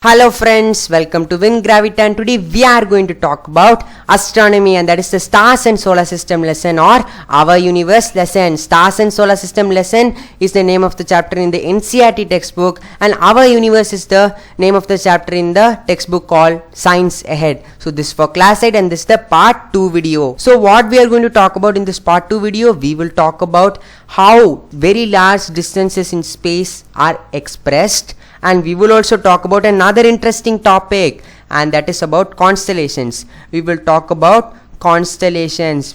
Hello friends, welcome to Win Gravity, and today we are going to talk about astronomy, and that is the stars and solar system lesson or our universe lesson. Stars and solar system lesson is the name of the chapter in the NCERT textbook, and our universe is the name of the chapter in the textbook called Science Ahead. So this is for class 8 and this is the part 2 video. So what we are going to talk about in this part 2 video, we will talk about how very large distances in space are expressed, and we will also talk about another interesting topic, and that is about constellations. We will talk about constellations.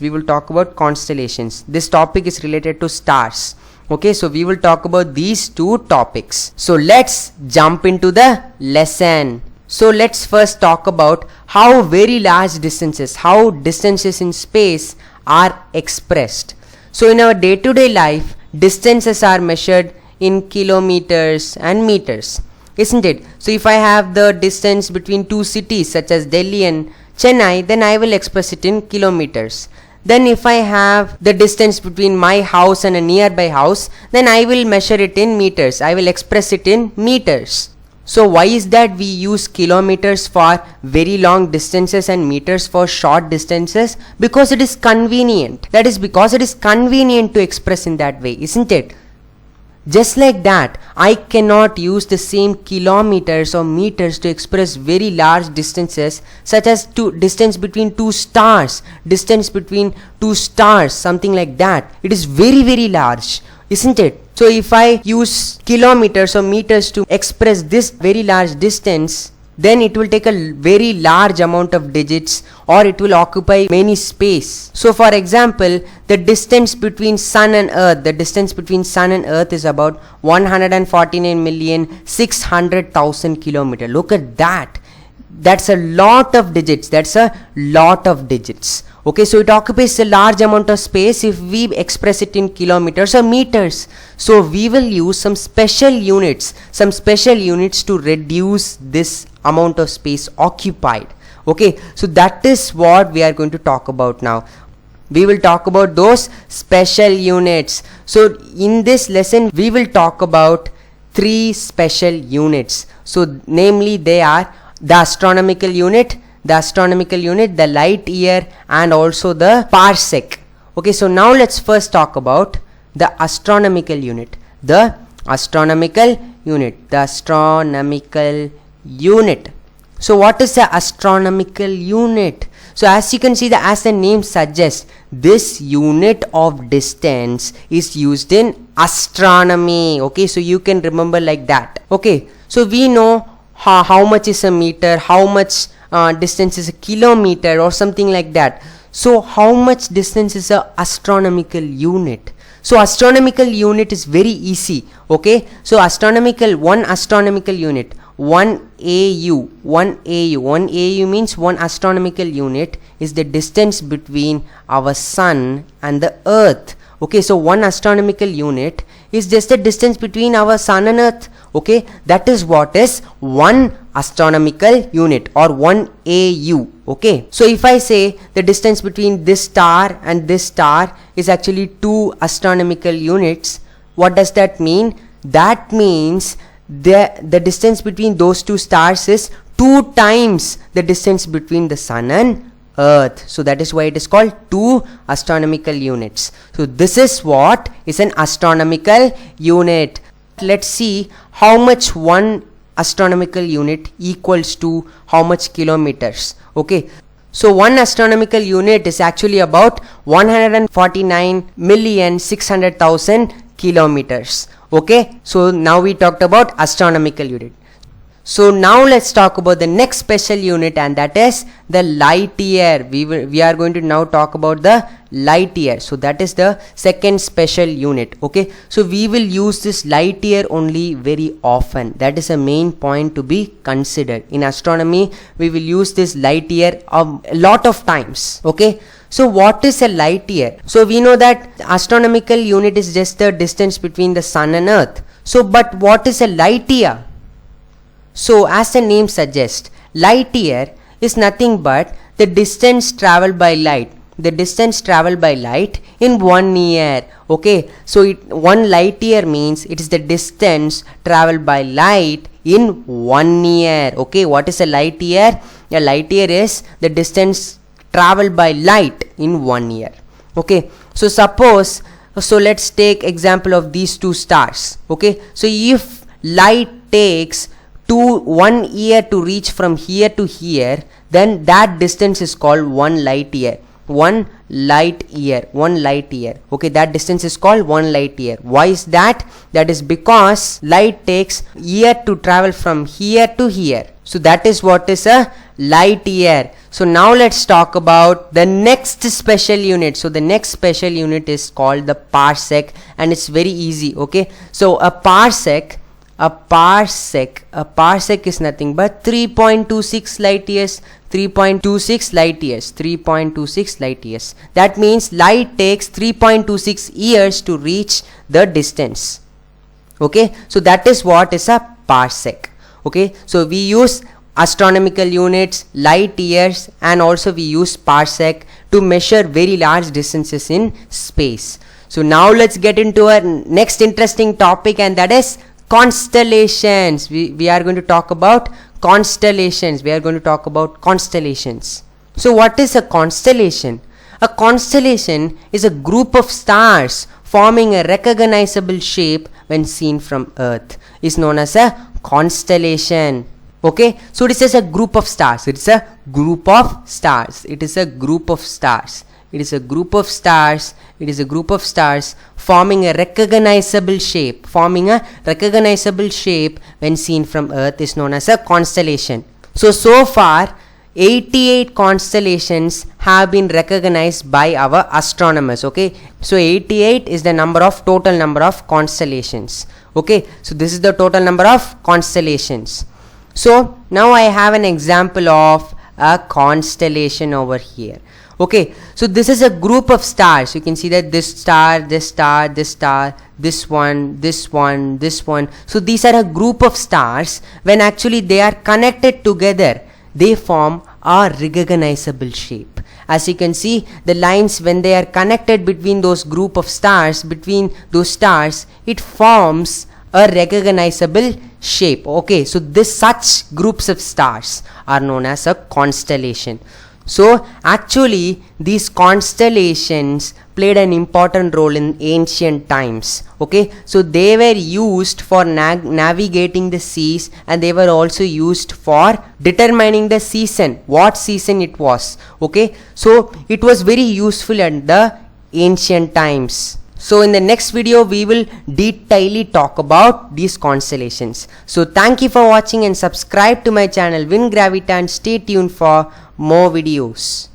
This topic is related to stars. Okay, so we will talk about these two topics. So let's jump into the lesson. So let's first talk about how very large distances, how distances in space are expressed. So in our day-to-day life, distances are measured in kilometers and meters, isn't it? So if I have the distance between two cities such as Delhi and Chennai, then I will express it in kilometers. Then if I have the distance between my house and a nearby house, then I will measure it in meters. I will express it in meters. So why is that we use kilometers for very long distances and meters for short distances? Because it is convenient. That is because it is convenient to express in that way, isn't it? Just like that, I cannot use the same kilometers or meters to express very large distances, such as distance between two stars, something like that. It is very, very large, isn't it? So if I use kilometers or meters to express this very large distance, then it will take a very large amount of digits, or it will occupy many space. So for example, the distance between sun and earth is about 149,600,000 kilometers. Look at that. That's a lot of digits. Okay, so it occupies a large amount of space if we express it in kilometers or meters. So we will use some special units to reduce this amount of space occupied. Okay, so that is what we are going to talk about now. We will talk about those special units. So in this lesson, we will talk about 3 special units. So namely, they are the astronomical unit, the light year, and also the parsec. Okay, so now let's first talk about the astronomical unit. So what is the astronomical unit? So as you can see, as the name suggests, this unit of distance is used in astronomy. Okay, so you can remember like that. Okay, so we know how much is a meter, how much distance is a kilometer, or something like that. So how much distance is a astronomical unit? So astronomical unit is very easy. Okay, so one astronomical unit, 1 AU means 1 astronomical unit is the distance between our sun and the earth. Okay, so 1 astronomical unit is just the distance between our sun and earth. Okay, that is what is 1 astronomical unit, or 1 AU. Okay, so if I say the distance between this star and this star is actually 2 astronomical units, what does that mean? That means the distance between those two stars is 2 times the distance between the sun and earth. So that is why it is called 2 astronomical units. So this is what is an astronomical unit. Let's see how much 1 astronomical unit equals to how much kilometers. Okay, so 1 astronomical unit is actually about 149,600,000 kilometers. Okay, so now we talked about astronomical unit. So now let's talk about the next special unit, and that is the light year. We are going to now talk about the light year. So that is the second special unit. Okay, so we will use this light year only very often. That is a main point to be considered. In astronomy, we will use this light year a lot of times. Okay, so what is a light year? So we know that astronomical unit is just the distance between the sun and earth. So but what is a light year? So as the name suggests, light year is nothing but the distance traveled by light in 1 year. Okay, so 1 light year means it is the distance traveled by light in 1 year. Okay, what is a light year? A light year is the distance traveled by light in 1 year. Okay, so suppose, so let's take example of these two stars. Okay, so if light takes 1 year to reach from here to here, then that distance is called 1 light year. 1 light year. Okay, that distance is called 1 light year. Why is that? That is because light takes year to travel from here to here. So that is what is a light year. So now let's talk about the next special unit. So the next special unit is called the parsec, and it's very easy. Okay, so a parsec is nothing but 3.26 light years. 3.26 light years. That means light takes 3.26 years to reach the distance. Okay, so that is what is a parsec. Okay, so we use astronomical units, light years, and also we use parsec to measure very large distances in space. So now let's get into our next interesting topic, and that is constellations. We are going to talk about constellations. So what is a constellation? A constellation is a group of stars forming a recognizable shape when seen from Earth, is known as a constellation. Okay, so this is a group of stars. It is a group of stars forming a recognizable shape. When seen from Earth is known as a constellation. So far 88 constellations have been recognized by our astronomers. Okay, so 88 is the total number of constellations. Okay, so this is the total number of constellations. So now I have an example of a constellation over here. Okay, so this is a group of stars. You can see that this star, this one. So these are a group of stars. When actually they are connected together, they form a recognizable shape. As you can see, the lines, when they are connected between those group of stars, it forms a recognizable shape. Okay, so such groups of stars are known as a constellation. So actually these constellations played an important role in ancient times. Okay, so they were used for navigating the seas, and they were also used for determining the season, what season it was. Okay, so it was very useful in the ancient times. So in the next video we will detailedly talk about these constellations. So thank you for watching, and subscribe to my channel Win Gravity, and stay tuned for more videos.